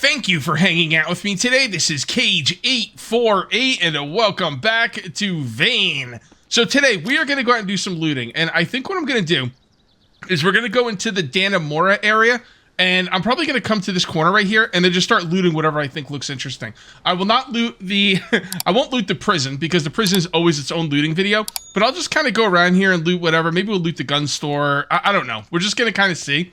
Thank you for hanging out with me today. This is Cage848, and welcome back to Vane. So today, we are going to go out and do some looting, and I think what I'm going to do is we're going to go into the Dannemora area, and I'm probably going to come to this corner right here, and then just start looting whatever I think looks interesting. I will not loot the... I won't loot the prison, because the prison is always its own looting video, but I'll just kind of go around here and loot whatever. Maybe we'll loot the gun store. I don't know. We're just going to kind of see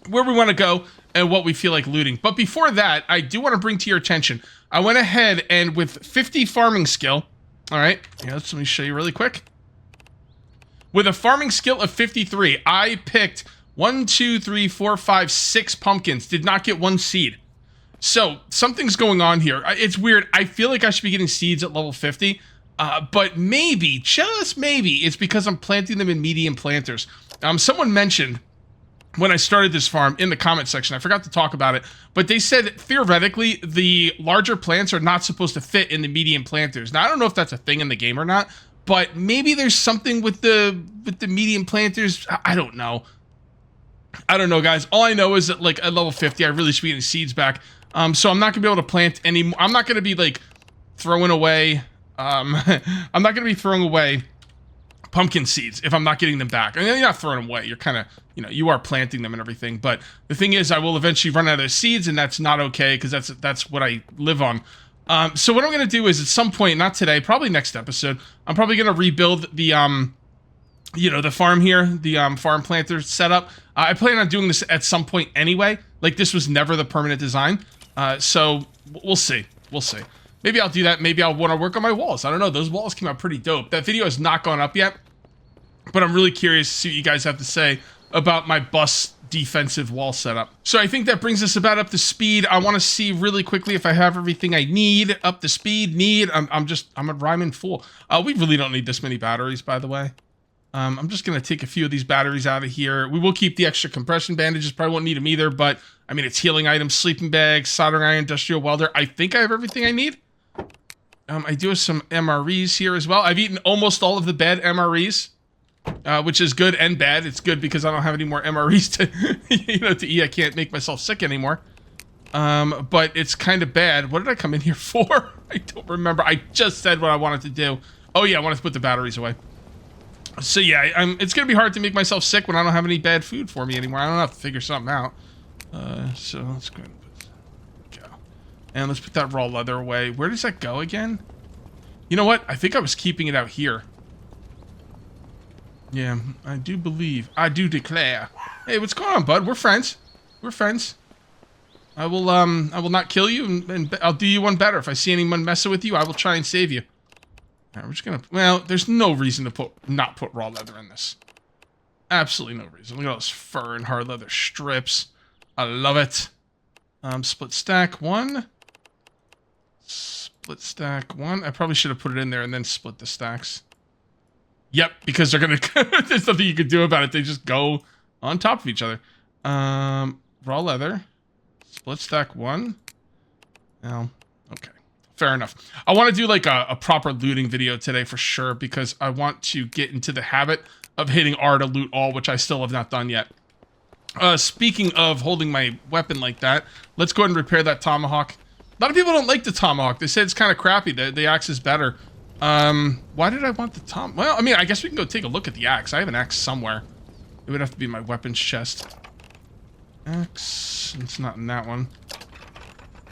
where we want to go and what we feel like looting. But before that, I do want to bring to your attention, I went ahead and with 50 farming skill, all right, yeah, let me show you really quick. With a farming skill of 53, I picked 1, 2, 3, 4, 5, 6 pumpkins, did not get 1 seed. So something's going on here. It's weird. I feel like I should be getting seeds at level 50, but maybe, just maybe, it's because I'm planting them in medium planters. Someone mentioned when I started this farm in the comment section, I forgot to talk about it, but they said theoretically the larger plants are not supposed to fit in the medium planters. Now I don't know if that's a thing in the game or not, but maybe there's something with the medium planters. I don't know. I don't know, guys. All I know is that like at level 50, I really should be getting seeds back. So I'm not gonna be able to plant any. I'm not gonna be like throwing away. I'm not gonna be throwing away pumpkin seeds if I'm not getting them back. I mean, you're not throwing them away. You're kind of, you know, you are planting them and everything. But the thing is, I will eventually run out of seeds, and that's not okay because that's what I live on. So what I'm gonna do is at some point, not today, probably next episode, I'm probably gonna rebuild the you know, the farm here, the farm planter setup. I plan on doing this at some point anyway. Like this was never the permanent design. So we'll see. We'll see. Maybe I'll do that. Maybe I'll want to work on my walls. I don't know. Those walls came out pretty dope. That video has not gone up yet, but I'm really curious to see what you guys have to say about my bus defensive wall setup. So I think that brings us about up to speed. I want to see really quickly if I have everything I need. Up to speed, need. I'm a rhyming fool. We really don't need this many batteries, by the way. I'm just going to take a few of these batteries out of here. We will keep the extra compression bandages. Probably won't need them either, but I mean, it's healing items, sleeping bags, soldering iron, industrial welder. I think I have everything I need. I do have some MREs here as well. I've eaten almost all of the bad MREs, which is good and bad. It's good because I don't have any more MREs to, to eat. I can't make myself sick anymore. But it's kind of bad. What did I come in here for? I don't remember. I just said what I wanted to do. Oh yeah, I wanted to put the batteries away. So yeah, it's gonna be hard to make myself sick when I don't have any bad food for me anymore. I don't have to figure something out. So let's go ahead and go. And let's put that raw leather away. Where does that go again? You know what? I think I was keeping it out here. Yeah, I do believe. I do declare. Hey, what's going on, bud? We're friends. We're friends. I will not kill you, and I'll do you one better. If I see anyone messing with you, I will try and save you. Alright, we're just gonna... Well, there's no reason to not put raw leather in this. Absolutely no reason. Look at all those fur and hard leather strips. I love it. Split stack 1. Split stack 1. I probably should have put it in there and then split the stacks. Yep, because they're gonna... There's nothing you can do about it. They just go on top of each other. Raw leather. Split stack 1. Oh, okay. Fair enough. I want to do like a proper looting video today for sure, because I want to get into the habit of hitting R to loot all, which I still have not done yet. Speaking of holding my weapon like that, let's go ahead and repair that tomahawk. A lot of people don't like the tomahawk. They say it's kind of crappy. The axe is better. Why did I want the tom? Well, I mean, I guess we can go take a look at the axe. I have an axe somewhere. It would have to be in my weapons chest. Axe. It's not in that one.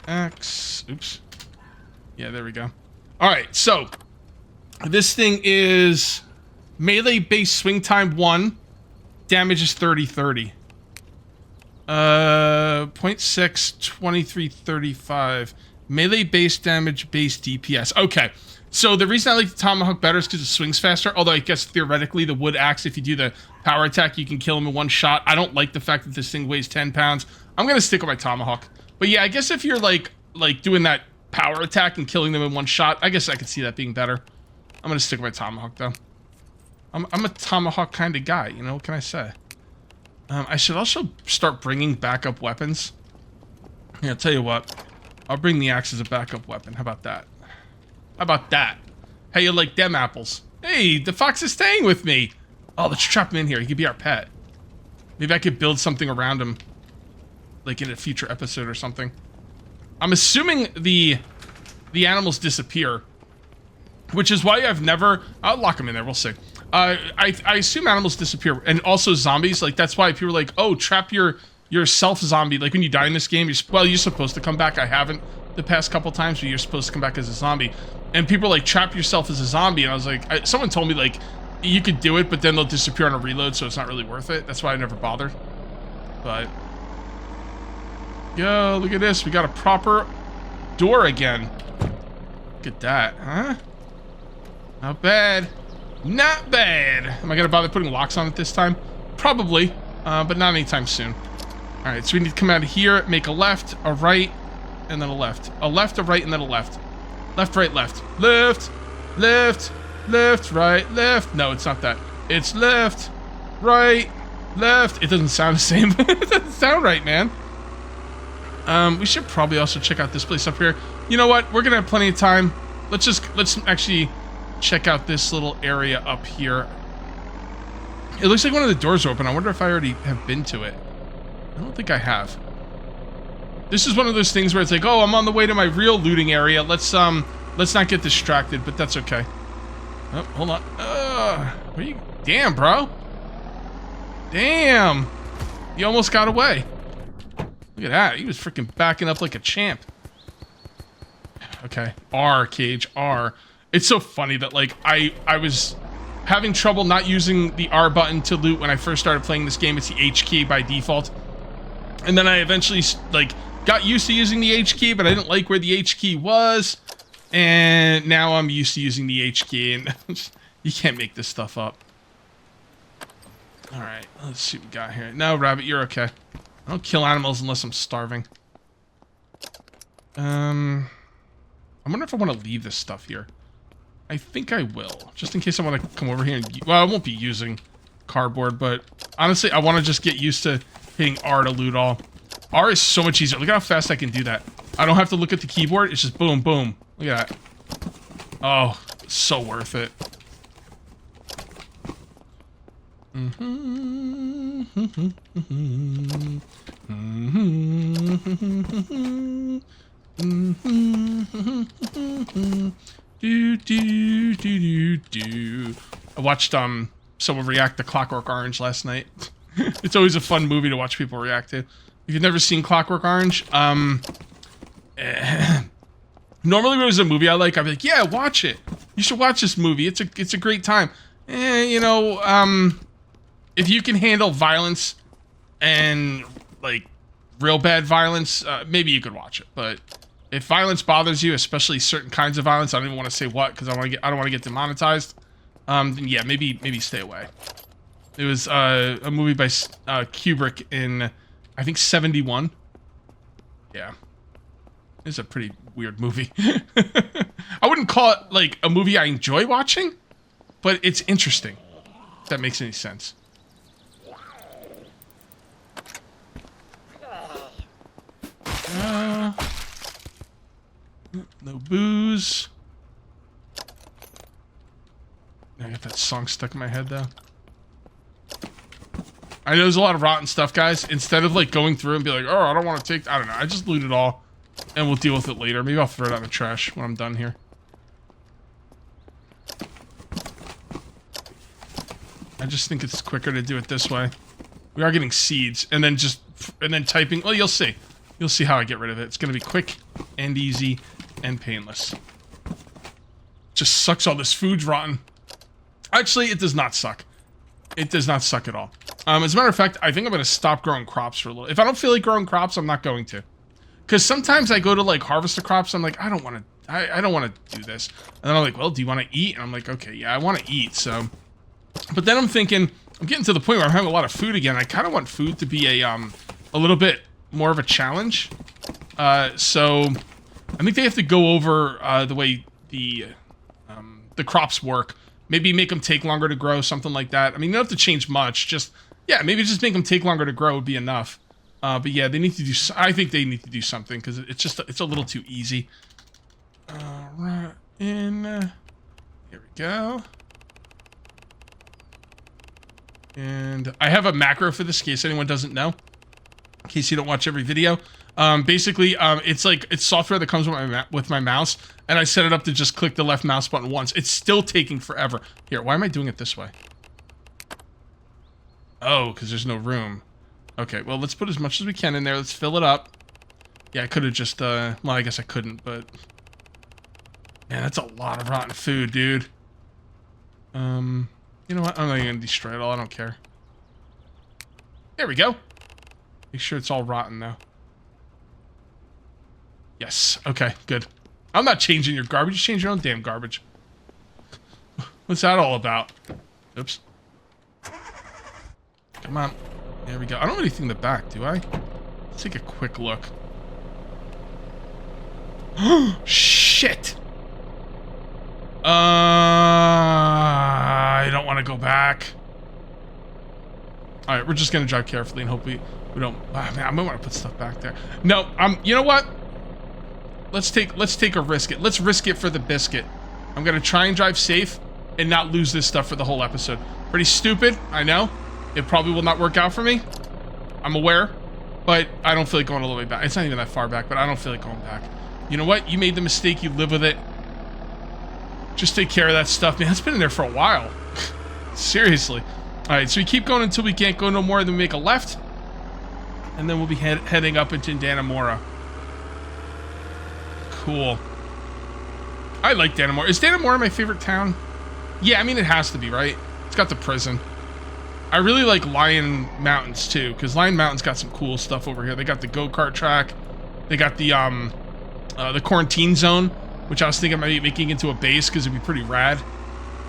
Axe. Oops. Yeah, there we go. Alright, so this thing is melee base swing time 1. Damage is 30-30. 0.6, 23, 35. Melee base damage, base DPS. Okay, so the reason I like the tomahawk better is because it swings faster. Although I guess theoretically the wood axe, if you do the power attack, you can kill him in one shot. I don't like the fact that this thing weighs 10 pounds. I'm going to stick with my tomahawk. But yeah, I guess if you're like doing that power attack and killing them in one shot, I guess I could see that being better. I'm gonna stick with my tomahawk though. I'm a tomahawk kind of guy, you know, what can I say? I should also start bringing backup weapons. Yeah, I'll tell you what, I'll bring the axe as a backup weapon. How about that? How about that? How you like them apples? Hey, the fox is staying with me. Oh, let's trap him in here. He could be our pet. Maybe I could build something around him, like in a future episode or something. I'm assuming the animals disappear, which is why I've never... I'll lock them in there, we'll see. I assume animals disappear, and also zombies. Like, that's why people are like, oh, trap your self-zombie. Like, when you die in this game, you're supposed to come back. I haven't the past couple times, but you're supposed to come back as a zombie. And people are like, trap yourself as a zombie. And I was like, someone told me, like, you could do it, but then they'll disappear on a reload, so it's not really worth it. That's why I never bothered. But... Yo, look at this. We got a proper door again. Look at that, huh? Not bad. Not bad. Am I gonna bother putting locks on it this time? Probably, but not anytime soon. All right, so we need to come out of here, make a left, a right, and then a left. A left, a right, and then a left. Left, right, left. Left, left, left, right, left. No, it's not that. It's left, right, left. It doesn't sound the same. It doesn't sound right, man. We should probably also check out this place up here. You know what? We're gonna have plenty of time. Let's actually check out this little area up here. It looks like one of the doors are open. I wonder if I already have been to it. I don't think I have. This is one of those things where it's like, oh, I'm on the way to my real looting area. Let's not get distracted, but that's okay. Oh, hold on. Where you? Damn, bro. Damn. You almost got away. Look at that. He was freaking backing up like a champ. Okay. R, Cage, R. It's so funny that, like, I was having trouble not using the R button to loot when I first started playing this game. It's the H key by default. And then I eventually, like, got used to using the H key, but I didn't like where the H key was. And now I'm used to using the H key, and you can't make this stuff up. All right, let's see what we got here. No, Rabbit, you're okay. I don't kill animals unless I'm starving. I wonder if I want to leave this stuff here. I think I will, just in case I want to come over here and... Well, I won't be using cardboard, but honestly, I want to just get used to hitting R to loot all. R is so much easier. Look how fast I can do that. I don't have to look at the keyboard. It's just boom, boom. Look at that. Oh, so worth it. I watched someone react to Clockwork Orange last night. It's always a fun movie to watch people react to. If you've never seen Clockwork Orange, normally when it was a movie I like, I'd be like, yeah, watch it. You should watch this movie. It's a great time. You know, if you can handle violence and, like, real bad violence, maybe you could watch it. But if violence bothers you, especially certain kinds of violence, I don't even want to say what, because I don't want to get demonetized. Then yeah, maybe stay away. It was a movie by Kubrick in, I think, 71. Yeah. It's a pretty weird movie. I wouldn't call it, like, a movie I enjoy watching, but it's interesting, if that makes any sense. No booze. I got that song stuck in my head, though. I know there's a lot of rotten stuff, guys. Instead of, like, going through and be like, oh, I don't want to take... I don't know. I just loot it all, and we'll deal with it later. Maybe I'll throw it out in the trash when I'm done here. I just think it's quicker to do it this way. We are getting seeds, and then typing... Well, you'll see. You'll see how I get rid of it. It's going to be quick and easy and painless. Just sucks all this food's rotten. Actually, it does not suck. It does not suck at all. As a matter of fact, I think I'm going to stop growing crops for a little. If I don't feel like growing crops, I'm not going to. Because sometimes I go to, like, harvest the crops. I'm like, I don't want to. I don't want to do this. And then I'm like, well, do you want to eat? And I'm like, okay, yeah, I want to eat. So, but then I'm thinking, I'm getting to the point where I'm having a lot of food again. I kind of want food to be a little bit more of a challenge. So I think they have to go over the way the crops work. Maybe make them take longer to grow, something like that. I mean, you don't have to change much. Just, yeah, maybe just make them take longer to grow would be enough. But yeah, they need to do... I think they need to do something, because it's a little too easy. Right in... here we go. And I have a macro for this, in case anyone doesn't know. case you don't watch every video. Basically, it's software that comes with my mouse, and I set it up to just click the left mouse button once. It's still taking forever. Here, why am I doing it this way? Oh, because there's no room. Okay, well, let's put as much as we can in there. Let's fill it up. Yeah, I could have just, well, I guess I couldn't, but... Man, that's a lot of rotten food, dude. You know what? I'm not even going to destroy it all. I don't care. There we go. Make sure it's all rotten, though. Yes. Okay, good. I'm not changing your garbage. You change your own damn garbage. What's that all about? Oops. Come on. There we go. I don't have anything in the back, do I? Let's take a quick look. Shit! I don't want to go back. Alright, we're just gonna drive carefully and hope we don't... Oh, man, I might want to put stuff back there. No, you know what? Let's take a risk it. Let's risk it for the biscuit. I'm gonna try and drive safe and not lose this stuff for the whole episode. Pretty stupid, I know. It probably will not work out for me. I'm aware, but I don't feel like going all the way back. It's not even that far back, but I don't feel like going back. You know what? You made the mistake. You live with it. Just take care of that stuff, man. It's been in there for a while. Seriously. All right, so we keep going until we can't go no more. Then we make a left, and then we'll be heading up into Dannemora. Cool. I like Dannemora. Is Dannemora my favorite town? Yeah, I mean, it has to be, right? It's got the prison. I really like Lion Mountains, too, because Lion Mountain's got some cool stuff over here. They got the go-kart track. They got the quarantine zone, which I was thinking about making into a base, because it'd be pretty rad.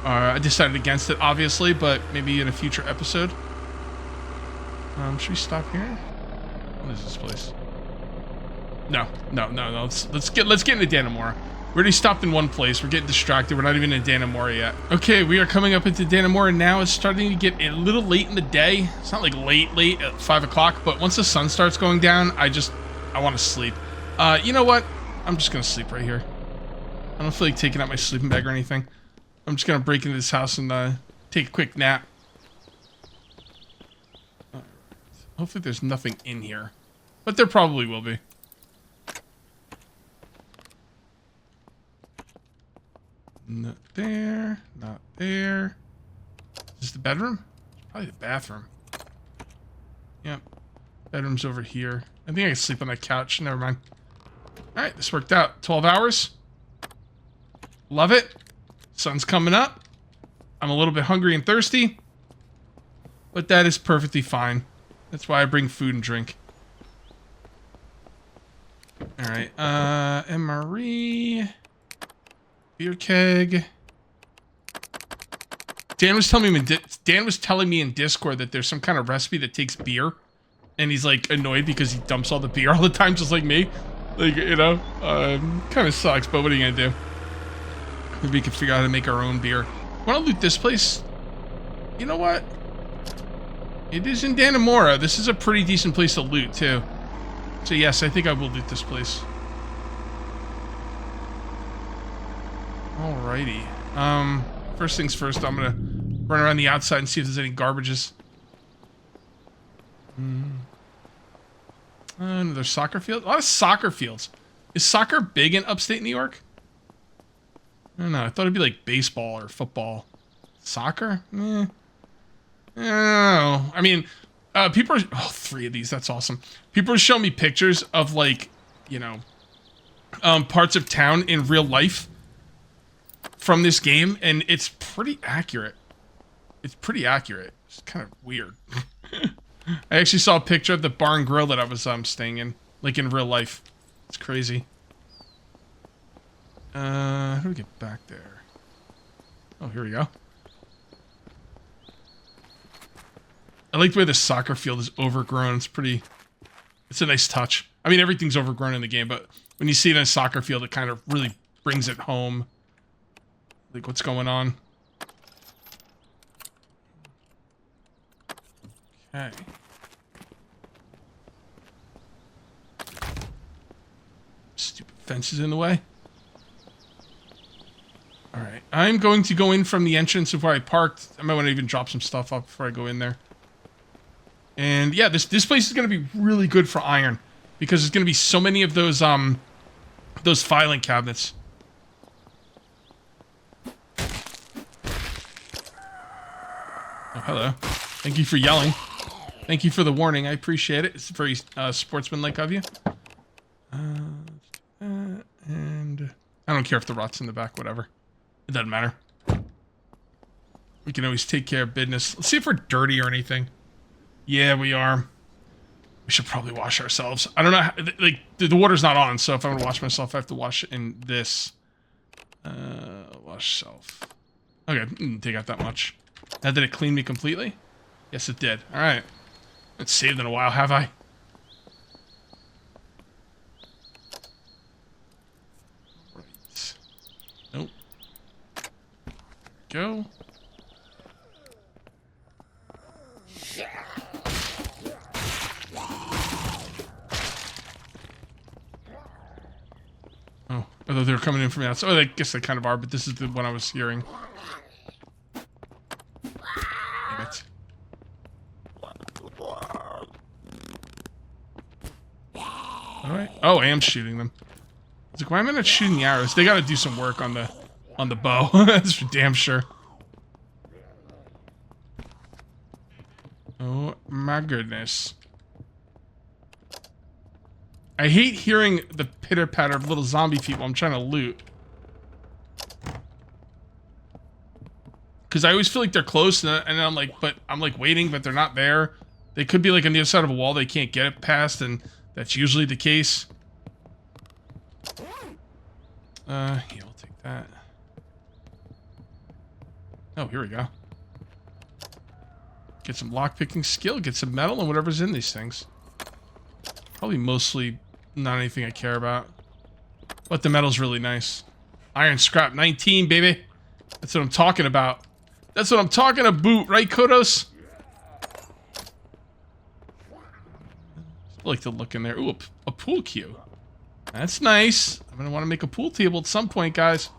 I decided against it, obviously, but maybe in a future episode. Should we stop here? What is this place? No. Let's get into Dannemora. We already stopped in one place. We're getting distracted. We're not even in Dannemora yet. Okay, we are coming up into Dannemora now. It's starting to get a little late in the day. It's not like late at 5 o'clock, but once the sun starts going down, I want to sleep. You know what? I'm just going to sleep right here. I don't feel like taking out my sleeping bag or anything. I'm just going to break into this house and take a quick nap. Hopefully there's nothing in here. But there probably will be. Not there. Not there. Is this the bedroom? Probably the bathroom. Yep. Bedroom's over here. I think I can sleep on that couch. Never mind. Alright, this worked out. 12 hours. Love it. Sun's coming up. I'm a little bit hungry and thirsty. But that is perfectly fine. That's why I bring food and drink. Alright, MRE... Beer keg. Dan was telling me in Discord that there's some kind of recipe that takes beer, and he's like annoyed because he dumps all the beer all the time, just like me. Like, you know, kind of sucks. But what are you gonna do? Maybe we can figure out how to make our own beer. Want to loot this place? You know what? It is in Dannemora. This is a pretty decent place to loot too. So yes, I think I will loot this place. Alrighty. First things first, I'm gonna run around the outside and see if there's any garbages. Another soccer field? A lot of soccer fields. Is soccer big in upstate New York? I don't know. I thought it'd be like baseball or football. Soccer? I don't know. I mean, people are... Oh, 3 of these. That's awesome. People are showing me pictures of, like, you know, parts of town in real life from this game, and it's pretty accurate. It's pretty accurate. It's kind of weird. I actually saw a picture of the bar and grill that I was staying in, like in real life. It's crazy. How do we get back there? Oh, here we go. I like the way the soccer field is overgrown. It's pretty... It's a nice touch. I mean, everything's overgrown in the game, but when you see it in a soccer field, it kind of really brings it home. Like, what's going on? Okay. Stupid fences in the way. Alright. I'm going to go in from the entrance of where I parked. I might want to even drop some stuff off before I go in there. And And yeah, this place is going to be really good for iron because there's going to be so many of those filing cabinets. Oh, hello. Thank you for yelling. Thank you for the warning. I appreciate it. It's very sportsmanlike of you. And I don't care if the rot's in the back, whatever. It doesn't matter. We can always take care of business. Let's see if we're dirty or anything. Yeah, we are. We should probably wash ourselves. I don't know how, like, the water's not on, so if I'm gonna wash myself, I have to wash it in this. Wash self. Okay, didn't take out that much. Now, did it clean me completely? Yes, it did. Alright. It's saved in a while, have I? Right. Nope. Go. Oh, although they were coming in from the outside. Oh, I guess they kind of are, but this is the one I was hearing. Damn it. Alright. Oh, I am shooting them. I was like, why am I not shooting the arrows? They gotta do some work on the bow. That's for damn sure. Oh my goodness. I hate hearing the pitter-patter of little zombie feet while I'm trying to loot. Because I always feel like they're close, and I'm like, waiting, but they're not there. They could be like on the other side of a wall they can't get it past, and that's usually the case. Yeah, I'll take that. Oh, here we go. Get some lockpicking skill, get some metal, and whatever's in these things. Probably mostly not anything I care about. But the metal's really nice. Iron scrap 19, baby. That's what I'm talking about. That's what I'm talking about, right, Kodos? I like to look in there. Ooh, a pool cue. That's nice. I'm going to want to make a pool table at some point, guys.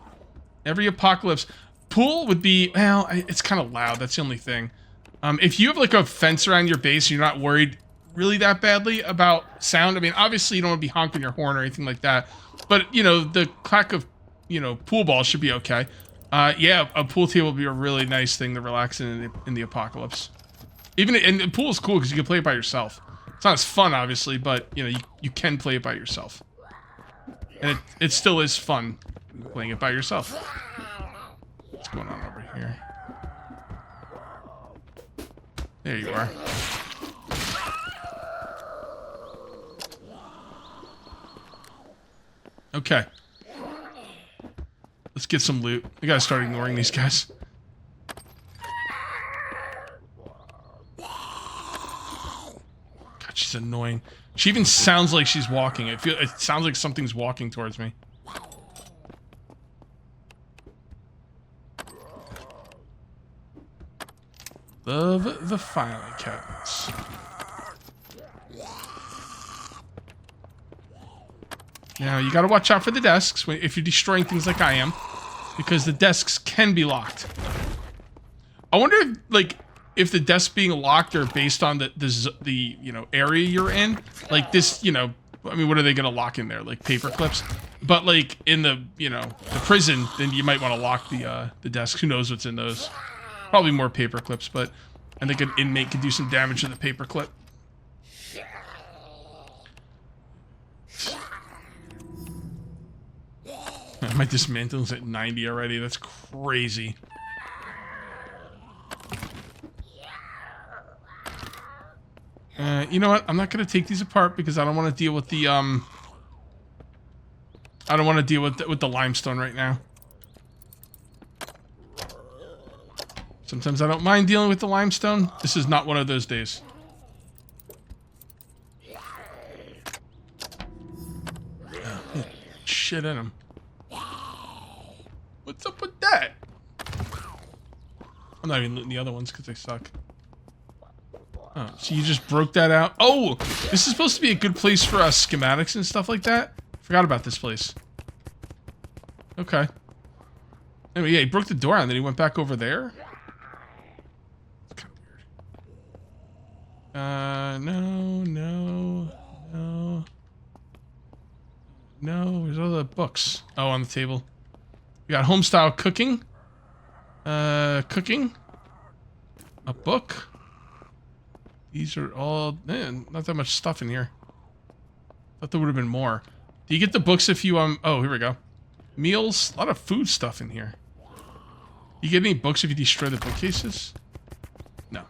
Every apocalypse. Pool would be, well, it's kind of loud. That's the only thing. If you have like a fence around your base, you're not worried really that badly about sound. I mean, obviously you don't want to be honking your horn or anything like that. But, you know, the clack of, you know, pool balls should be okay. Yeah, a pool table would be a really nice thing to relax in the apocalypse. And the pool is cool because you can play it by yourself. It's not as fun, obviously, but, you know, you can play it by yourself. And it still is fun playing it by yourself. What's going on over here? There you are. Okay. Let's get some loot. I gotta start ignoring these guys. God, she's annoying. She even sounds like she's walking. It sounds like something's walking towards me. Love the filing cabinets. Now, you gotta watch out for the desks if you're destroying things like I am, because the desks can be locked. I wonder if, like, if the desks being locked are based on the you know, area you're in. Like this, you know, I mean, what are they gonna lock in there? Like paper clips? But like in the, you know, the prison, then you might want to lock the desks. Who knows what's in those? Probably more paper clips, but I think an inmate could do some damage to the paper clip. My dismantling's at 90 already. That's crazy. You know what? I'm not gonna take these apart because I don't want to deal with the I don't want to deal with the limestone right now. Sometimes I don't mind dealing with the limestone. This is not one of those days. Shit in him. What's up with that? I'm not even looting the other ones because they suck. Oh, so you just broke that out? Oh, this is supposed to be a good place for schematics and stuff like that. Forgot about this place. Okay. Anyway, yeah, he broke the door and then he went back over there. It's kind of weird. No, no, no. No, where's all the books? Oh, on the table. We got homestyle cooking. Cooking. A book. These are all, man, not that much stuff in here. Thought there would have been more. Do you get the books if you, oh, here we go. Meals, a lot of food stuff in here. You get any books if you destroy the bookcases? No.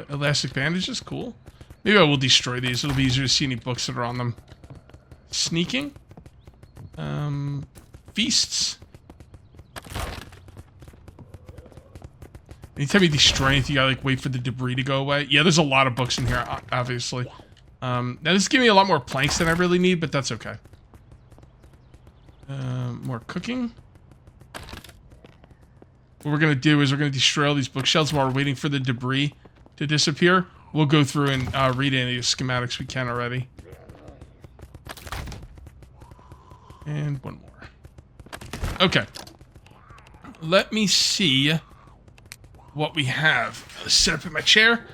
Elastic bandages, cool. Maybe I will destroy these. It'll be easier to see any books that are on them. Sneaking. Feasts. Anytime you destroy anything, you gotta like wait for the debris to go away. Yeah, there's a lot of books in here, obviously. Now this is giving me a lot more planks than I really need, but that's okay. More cooking. What we're gonna do is we're gonna destroy all these bookshelves while we're waiting for the debris to disappear. We'll go through and read any schematics we can already. And one more. Okay. Let me see what we have. Sit up in my chair.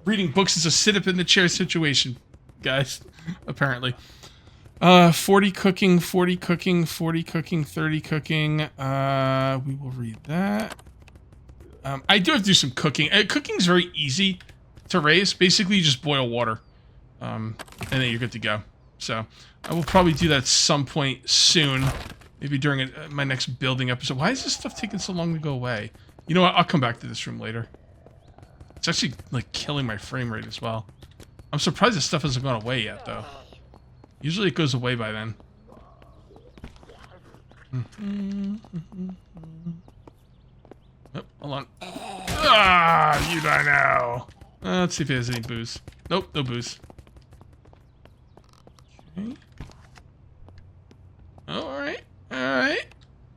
Reading books is a sit up in the chair situation, guys. Apparently. 40 cooking, 40 cooking, 40 cooking, 30 cooking. We will read that. I do have to do some cooking. Cooking's very easy to raise. Basically, you just boil water. And then you're good to go. So, I will probably do that at some point soon. Maybe during my next building episode. Why is this stuff taking so long to go away? You know what? I'll come back to this room later. It's actually, like, killing my frame rate as well. I'm surprised this stuff hasn't gone away yet, though. Usually it goes away by then. Oh, hold on. Ah, you die now. Let's see if he has any booze. Nope, no booze. Okay. Oh, alright. Alright.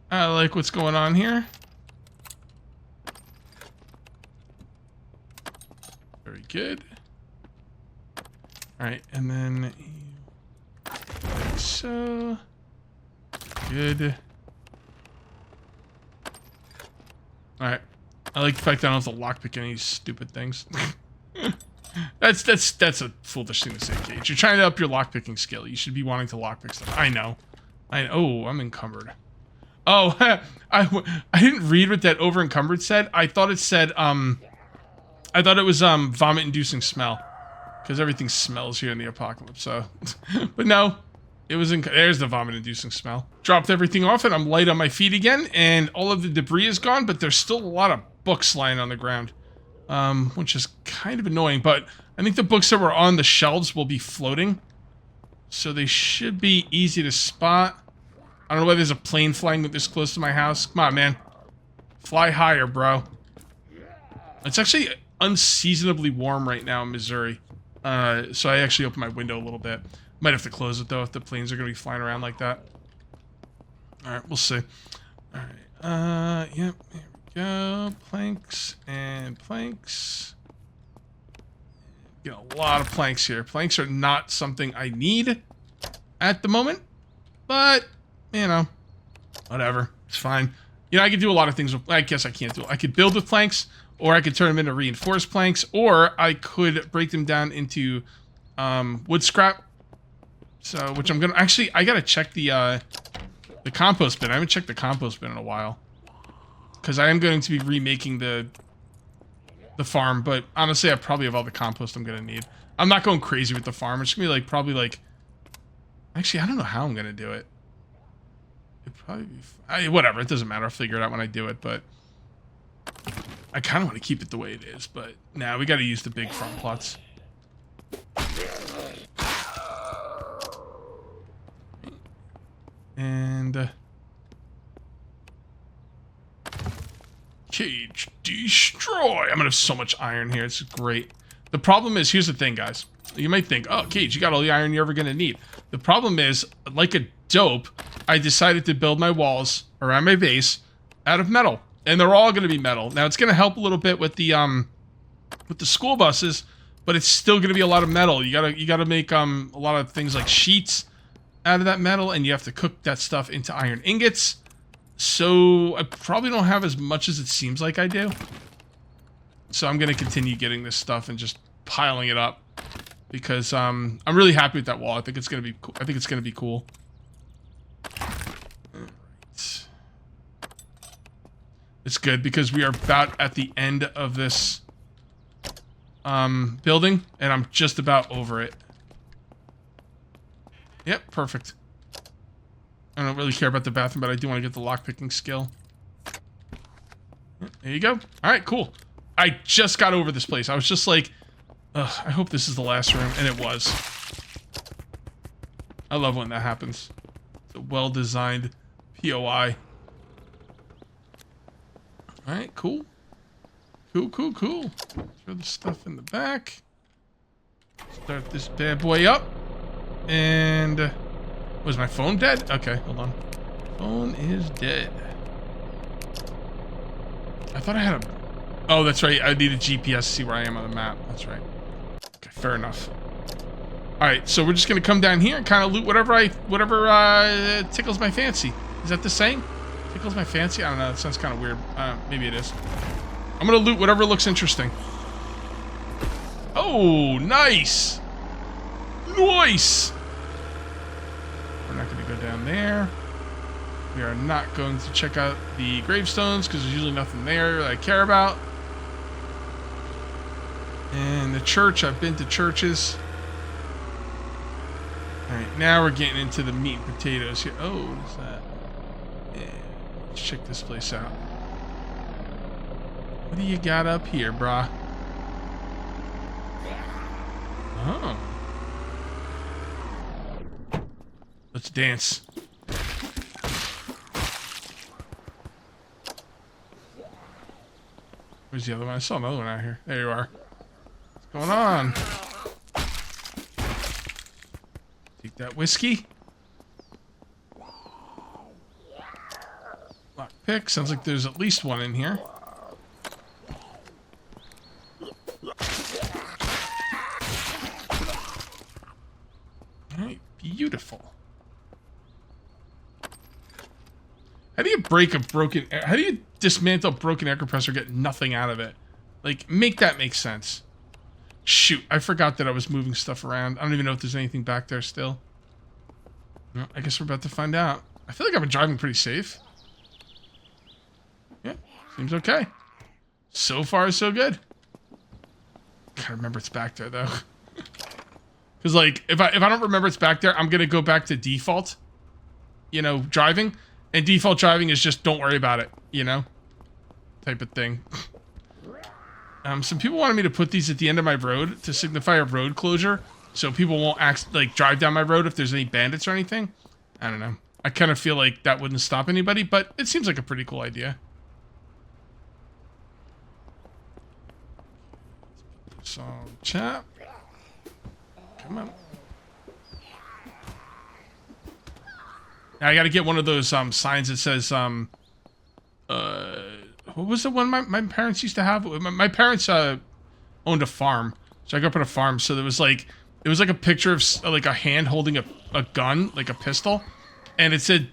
I like what's going on here. Very good. Alright, and then... like so. Good. Alright. I like the fact that I don't have to lockpick any stupid things. That's a foolish thing to say, Cage. You're trying to up your lockpicking skill. You should be wanting to lockpick stuff. I know. Oh, I'm encumbered. Oh, I didn't read what that over encumbered said. I thought it said, I thought it was, vomit-inducing smell. Because everything smells here in the apocalypse, so. But no, it was there's the vomit-inducing smell. Dropped everything off and I'm light on my feet again, and all of the debris is gone, but there's still a lot of books lying on the ground. Which is kind of annoying, but I think the books that were on the shelves will be floating. So they should be easy to spot. I don't know why there's a plane flying this close to my house. Come on, man. Fly higher, bro. It's actually unseasonably warm right now in Missouri. So I actually opened my window a little bit. Might have to close it, though, if the planes are going to be flying around like that. Alright, we'll see. Alright, yep, here we go. Planks and planks. Get a lot of planks here. Planks are not something I need at the moment, but, you know, whatever. It's fine. You know, I could do a lot of things with, I guess I can't do it. I could build with planks, or I could turn them into reinforced planks, or I could break them down into wood scrap. So, which I'm gonna actually, I gotta check the compost bin. I haven't checked the compost bin in a while, because I am going to be remaking the farm. But honestly, I probably have all the compost I'm gonna need. I'm not going crazy with the farm. It's gonna be like probably like, actually, I don't know how I'm gonna do it. It'd probably be whatever. It doesn't matter. I'll figure it out when I do it. But I kind of want to keep it the way it is. But now we got to use the big farm plots. And cage destroy. I'm gonna have so much iron here. It's great. The problem is, here's the thing, guys. You might think, oh, Cage, you got all the iron you're ever gonna need. The problem is, like a dope, I decided to build my walls around my base out of metal, and they're all gonna be metal. Now it's gonna help a little bit with the school buses, but it's still gonna be a lot of metal. You gotta make a lot of things like sheets out of that metal, and you have to cook that stuff into iron ingots. So I probably don't have as much as it seems like I do. So I'm going to continue getting this stuff and just piling it up. Because I'm really happy with that wall. I think it's going to be cool. I think it's going to be cool. Alright. It's good because we are about at the end of this building. And I'm just about over it. Yep, perfect. I don't really care about the bathroom, but I do want to get the lockpicking skill. There you go. All right, cool. I just got over this place. I was just like, ugh, I hope this is the last room, and it was. I love when that happens. It's a well-designed POI. All right, cool. Cool. Throw the stuff in the back. Start this bad boy up. And was my phone dead? Okay, hold on. Phone is dead. I thought I had a... Oh, that's right. I need a GPS to see where I am on the map. That's right. Okay, fair enough. All right, so we're just gonna come down here and kind of loot whatever tickles my fancy. Is that the same? Tickles my fancy? I don't know. That sounds kind of weird. Maybe it is. I'm gonna loot whatever looks interesting. Oh, nice. Nice. We're not going to go down there. We are not going to check out the gravestones because there's usually nothing there that I care about. And the church, I've been to churches. Alright, now we're getting into the meat and potatoes here. Oh, what is that? Yeah, let's check this place out. What do you got up here, brah? Oh. Let's dance. Where's the other one? I saw another one out here. There you are. What's going on? Take that whiskey. Lockpick. Sounds like there's at least one in here. Alright, beautiful. How do you break a broken... How do you dismantle a broken air compressor, get nothing out of it? Like, make that make sense. Shoot, I forgot that I was moving stuff around. I don't even know if there's anything back there still. No, I guess we're about to find out. I feel like I've been driving pretty safe. Yeah, seems okay. So far, so good. Gotta remember it's back there, though. Because, like, if I don't remember it's back there, I'm gonna go back to default, you know, driving. And default driving is just don't worry about it, you know? Type of thing. Some people wanted me to put these at the end of my road to signify a road closure. So people won't drive down my road if there's any bandits or anything. I don't know. I kind of feel like that wouldn't stop anybody, but it seems like a pretty cool idea. So, chat. Come on. Now I gotta get one of those signs that says what was the one my parents used to have? My parents owned a farm, so I grew up on a farm. So there was like it was like a picture of like a hand holding a gun, like a pistol, and it said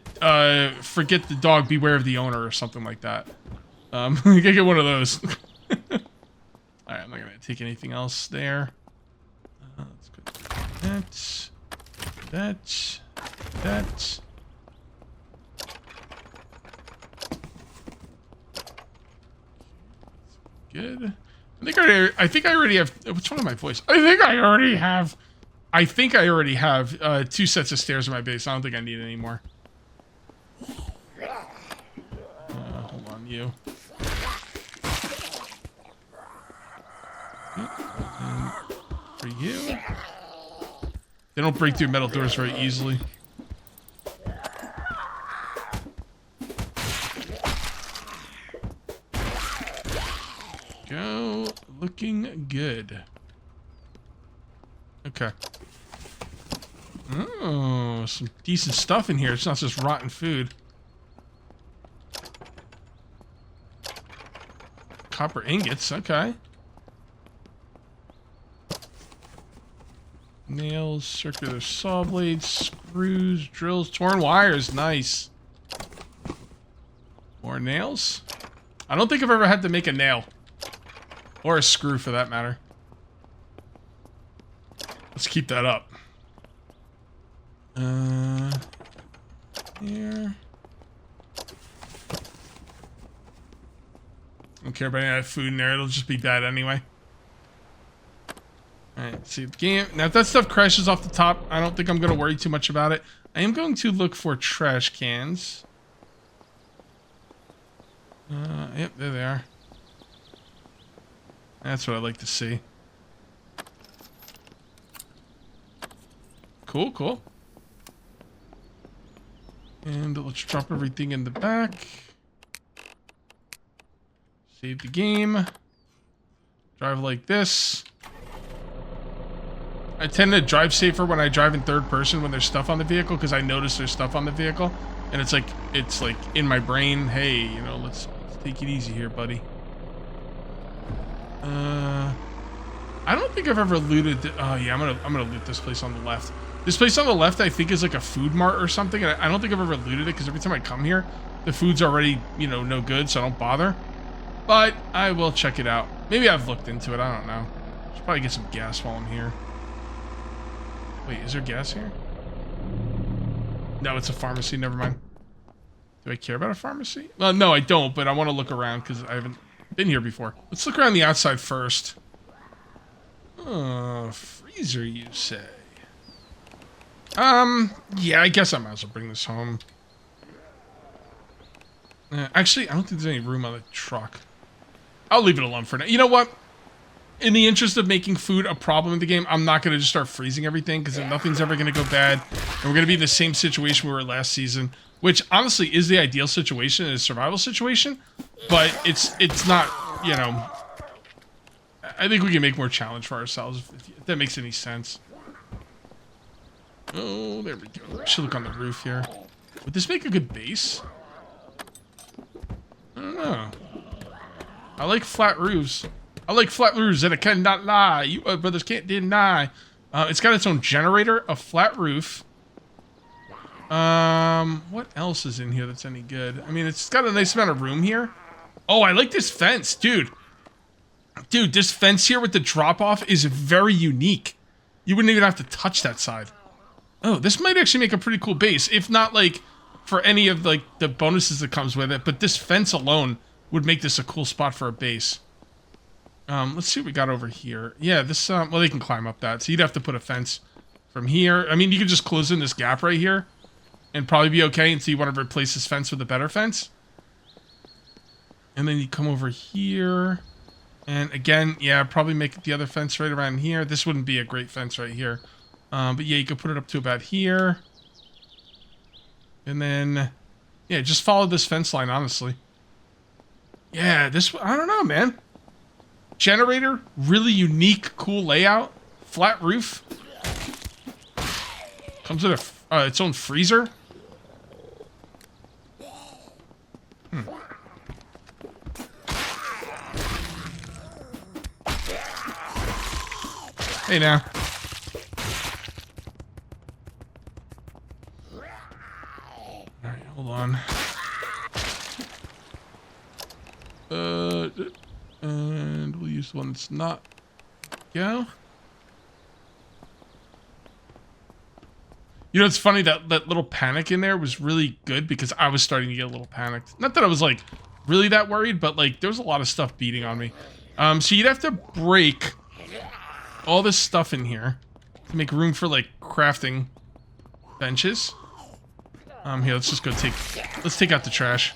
"Forget the dog, beware of the owner" or something like that. I gotta get one of those. All right, I'm not gonna take anything else there. Let's go. That. Good. I think I already have. What's wrong with my voice? I think I already have 2 sets of stairs in my base. I don't think I need any more. Hold on, you. And for you. They don't break through metal doors very easily. Go. Looking good. Okay. Oh, some decent stuff in here. It's not just rotten food. Copper ingots. Okay. Nails, circular saw blades, screws, drills, torn wires. Nice. More nails. I don't think I've ever had to make a nail. Or a screw, for that matter. Let's keep that up. Here. Don't care about any of that food in there. It'll just be dead anyway. Alright, see the game. Now, if that stuff crashes off the top, I don't think I'm going to worry too much about it. I am going to look for trash cans. Yep, there they are. That's what I like to see. Cool, cool. And let's drop everything in the back. Save the game. Drive like this. I tend to drive safer when I drive in third person when there's stuff on the vehicle, because I notice there's stuff on the vehicle. And it's like in my brain, hey, you know, let's take it easy here, buddy. I don't think I've ever looted. Oh yeah, I'm gonna loot this place on the left. This place on the left, I think, is like a food mart or something. And I don't think I've ever looted it, because every time I come here, the food's already, you know, no good, so I don't bother. But I will check it out. Maybe I've looked into it. I don't know. Should probably get some gas while I'm here. Wait, is there gas here? No, it's a pharmacy. Never mind. Do I care about a pharmacy? Well, no, I don't, but I want to look around because I haven't been here before. Let's look around the outside first. Oh, freezer, you say? Yeah, I guess I might as well bring this home. Actually, I don't think there's any room on the truck. I'll leave it alone for now. You know what? In the interest of making food a problem in the game, I'm not going to just start freezing everything, because then nothing's ever going to go bad. And we're going to be in the same situation we were last season, which honestly is the ideal situation in a survival situation. But it's not, you know... I think we can make more challenge for ourselves, if that makes any sense. Oh, there we go. I should look on the roof here. Would this make a good base? I don't know. I like flat roofs. I like flat roofs, and I cannot lie. You brothers can't deny. It's got its own generator, a flat roof. What else is in here that's any good? I mean, it's got a nice amount of room here. Oh, I like this fence, dude. Dude, this fence here with the drop-off is very unique. You wouldn't even have to touch that side. Oh, this might actually make a pretty cool base. If not, like, for any of, like, the bonuses that comes with it. But this fence alone would make this a cool spot for a base. Let's see what we got over here. Yeah, this, well, they can climb up that. So you'd have to put a fence from here. I mean, you could just close in this gap right here and probably be okay until you want to replace this fence with a better fence. And then you come over here. And again, yeah, probably make the other fence right around here. This wouldn't be a great fence right here. But yeah, you could put it up to about here. And then, yeah, just follow this fence line, honestly. Yeah, this, I don't know, man. Generator, really unique, cool layout. Flat roof. Comes with a, its own freezer. Hey now. Alright, hold on. And we'll use the one that's not. Go. You know, it's funny that little panic in there was really good because I was starting to get a little panicked. Not that I was like really that worried, but like there was a lot of stuff beating on me. So you'd have to break all this stuff in here to make room for like crafting benches. Here, let's just go take out the trash.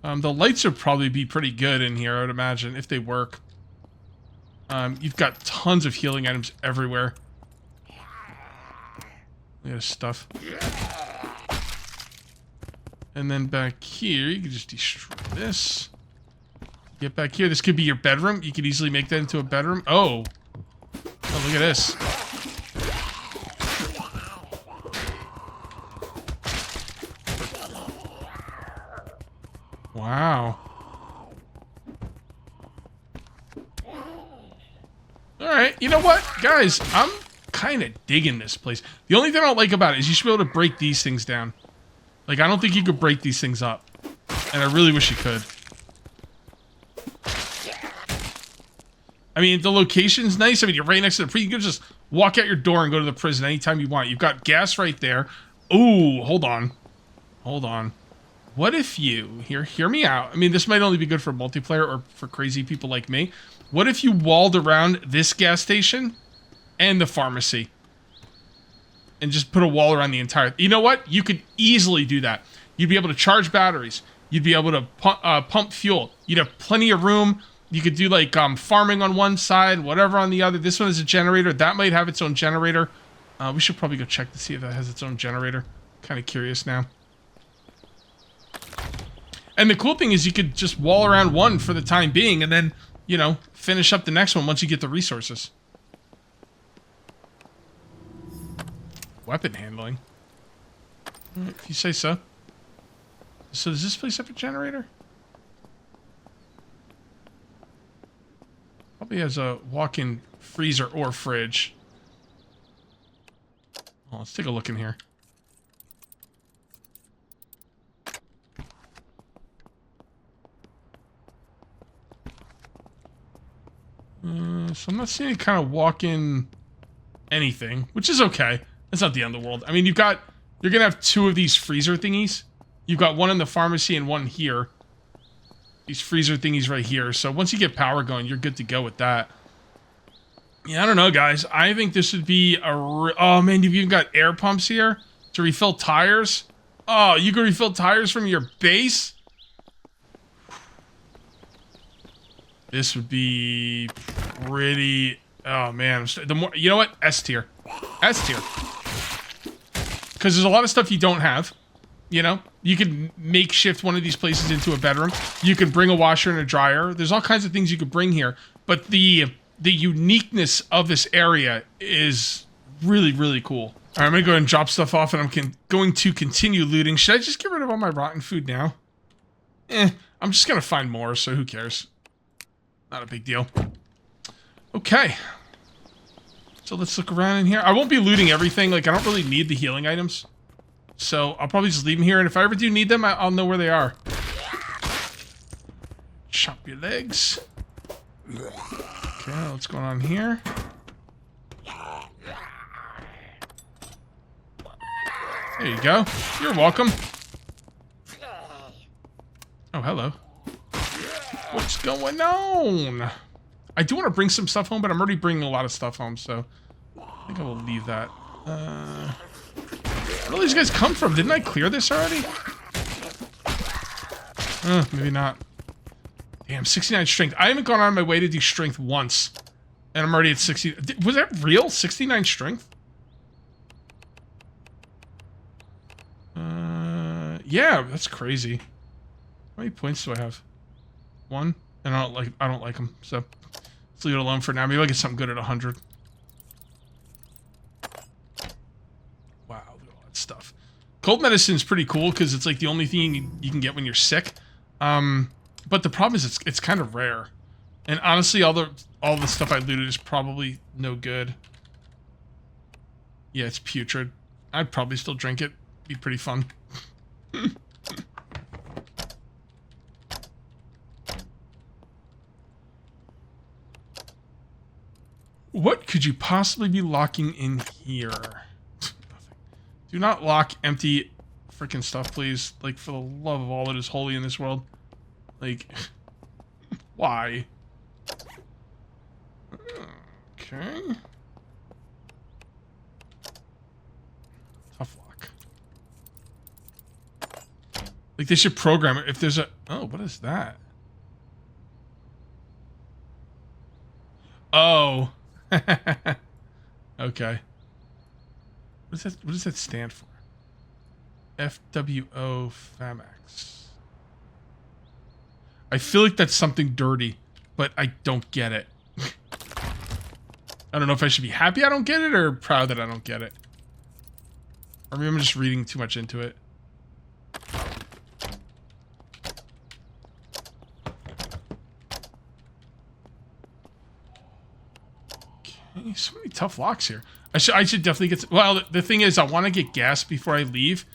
The lights would probably be pretty good in here, I would imagine, if they work. You've got tons of healing items everywhere. There's stuff. And then back here, you can just destroy this. Get back here. This could be your bedroom. You could easily make that into a bedroom. Oh. Oh, look at this. Wow. Alright, you know what? Guys, I'm kind of digging this place. The only thing I don't like about it is you should be able to break these things down. Like, I don't think you could break these things up. And I really wish you could. I mean, the location's nice. I mean, you're right next to the prison. You can just walk out your door and go to the prison anytime you want. You've got gas right there. Ooh, hold on. Hold on. What if you, hear me out. I mean, this might only be good for multiplayer or for crazy people like me. What if you walled around this gas station and the pharmacy? And just put a wall around the entire... You know what? You could easily do that. You'd be able to charge batteries. You'd be able to pump fuel. You'd have plenty of room. You could do like farming on one side, whatever on the other. This one is a generator. That might have its own generator. We should probably go check to see if that has its own generator. Kind of curious now. And the cool thing is you could just wall around one for the time being and then, you know, finish up the next one once you get the resources. Weapon handling. If you say so. So does this place have a generator? Probably has a walk-in freezer or fridge. Oh, let's take a look in here. So I'm not seeing any kind of walk-in anything, which is okay. That's not the end of the world. I mean, you're gonna have two of these freezer thingies. You've got one in the pharmacy and one here. These freezer thingies right here. So once you get power going, you're good to go with that. Yeah, I don't know, guys. I think this would be a... Oh, man, you've even got air pumps here to refill tires. Oh, you can refill tires from your base? This would be pretty... Oh, man. The more... You know what? S tier. S tier. Because there's a lot of stuff you don't have. You know? You can makeshift one of these places into a bedroom. You can bring a washer and a dryer. There's all kinds of things you could bring here. But the uniqueness of this area is really, really cool. All right, I'm going to go ahead and drop stuff off, and I'm going to continue looting. Should I just get rid of all my rotten food now? I'm just going to find more, so who cares? Not a big deal. Okay. So let's look around in here. I won't be looting everything. Like, I don't really need the healing items. So I'll probably just leave them here, and if I ever do need them, I'll know where they are. Chop your legs. Okay, what's going on here? There you go. You're welcome. Oh, hello. What's going on? I do want to bring some stuff home, but I'm already bringing a lot of stuff home, so I think I will leave that. Where do these guys come from? Didn't I clear this already? Maybe not. Damn, 69 strength. I haven't gone on my way to do strength once. And I'm already at 60. Was that real? 69 strength? Yeah, that's crazy. How many points do I have? 1? And I don't like them, so let's leave it alone for now. Maybe I'll get something good at 100. Wow, look at all that stuff. Cold medicine is pretty cool because it's like the only thing you can get when you're sick. But the problem is it's kind of rare. And honestly, all the stuff I looted is probably no good. Yeah, it's putrid. I'd probably still drink it. Be pretty fun. What could you possibly be locking in here? Do not lock empty freaking stuff, please. Like, for the love of all that is holy in this world. Like, why? Okay. Tough lock. Like, they should program it if there's a... Oh, what is that? Oh. Okay. What does that stand for? FWO FAMAX. I feel like that's something dirty, but I don't get it. I don't know if I should be happy I don't get it or proud that I don't get it. Or maybe I'm just reading too much into it. Okay, so many tough locks here. I should definitely get... Well, the thing is, I want to get gas before I leave.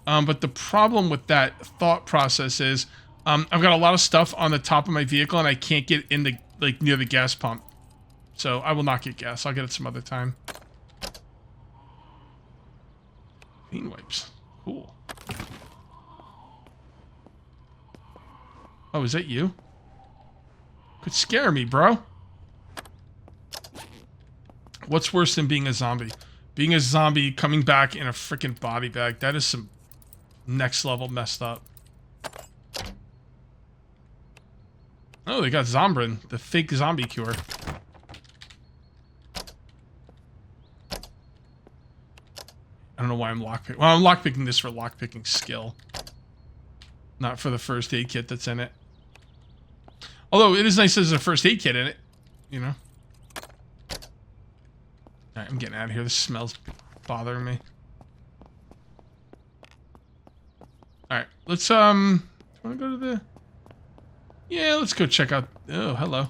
But the problem with that thought process is... I've got a lot of stuff on the top of my vehicle, and I can't get in the... Like, near the gas pump. So I will not get gas. I'll get it some other time. Clean wipes. Cool. Oh, is that you? Could scare me, bro. What's worse than being a zombie? Being a zombie coming back in a freaking body bag. That is some next level messed up. Oh, they got Zombrin, the fake zombie cure. I don't know why I'm lockpicking. Well, I'm lockpicking this for lockpicking skill. Not for the first aid kit that's in it. Although, it is nice there's a first aid kit in it. You know? Alright, I'm getting out of here. This smells bothering me. Alright, let's, wanna go to the... Yeah, let's go check out... Oh, hello.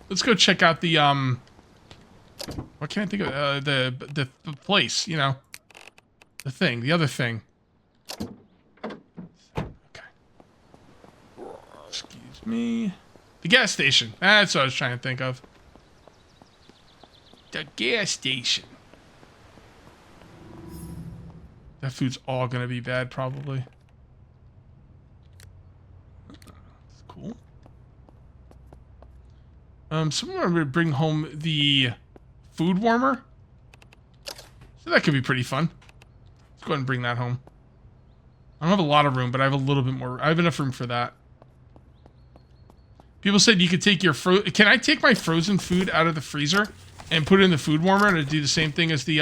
Let's go check out the, what can I think of? The place, you know? The thing, the other thing. Okay. Excuse me. The gas station. That's what I was trying to think of. The gas station. That food's all gonna be bad, probably. That's cool. Someone would bring home the food warmer. So that could be pretty fun. Let's go ahead and bring that home. I don't have a lot of room, but I have a little bit more. I have enough room for that. People said you could take your Can I take my frozen food out of the freezer and put it in the food warmer to do the same thing as the,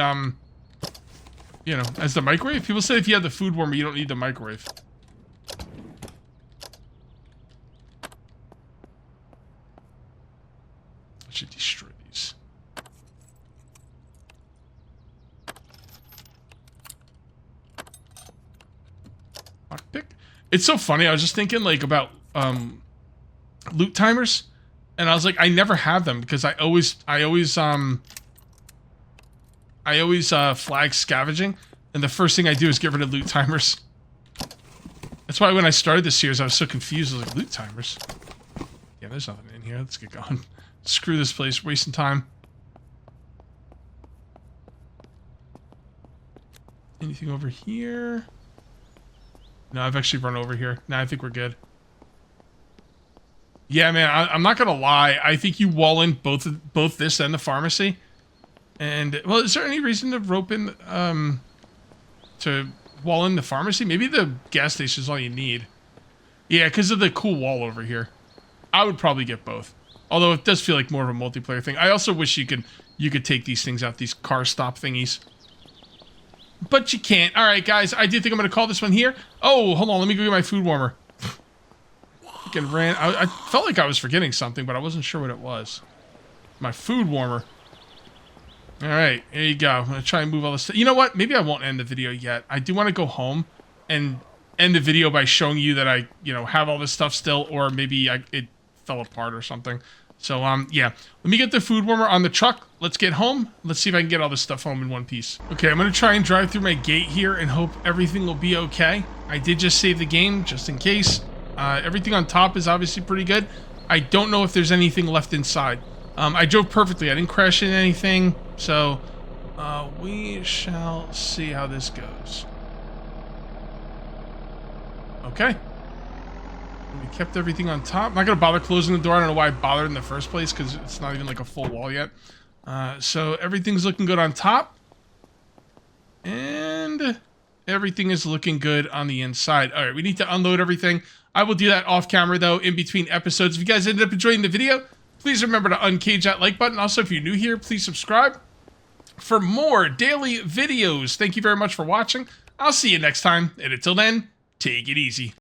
you know, as the microwave? People said if you have the food warmer, you don't need the microwave. I should destroy these. Lockpick. It's so funny. I was just thinking, like, about, loot timers. And I was like, I never have them because I always flag scavenging, and the first thing I do is get rid of loot timers. That's why when I started this series, I was so confused. I was like, loot timers? Yeah, there's nothing in here. Let's get going. Screw this place, wasting time. Anything over here? No, I've actually run over here. Nah, I think we're good. Yeah, man, I'm not gonna lie. I think you wall in both this and the pharmacy. And, well, is there any reason to rope in, to wall in the pharmacy? Maybe the gas station is all you need. Yeah, because of the cool wall over here. I would probably get both. Although it does feel like more of a multiplayer thing. I also wish you could take these things out, these car stop thingies. But you can't. All right, guys, I do think I'm going to call this one here. Oh, hold on, let me go get my food warmer. I felt like I was forgetting something, but I wasn't sure what it was. My food warmer. All right, here you go. I'm going to try and move all this stuff. You know what? Maybe I won't end the video yet. I do want to go home and end the video by showing you that I, you know, have all this stuff still, or maybe it fell apart or something. So, yeah. Let me get the food warmer on the truck. Let's get home. Let's see if I can get all this stuff home in one piece. Okay, I'm going to try and drive through my gate here and hope everything will be okay. I did just save the game, just in case. Everything on top is obviously pretty good. I don't know if there's anything left inside. I drove perfectly. I didn't crash into anything. So, we shall see how this goes. Okay. We kept everything on top. I'm not going to bother closing the door. I don't know why I bothered in the first place, because it's not even like a full wall yet. So, everything's looking good on top. And everything is looking good on the inside. All right, we need to unload everything. I will do that off camera, though, in between episodes. If you guys ended up enjoying the video, please remember to uncage that like button. Also, if you're new here, please subscribe for more daily videos. Thank you very much for watching. I'll see you next time. And until then, take it easy.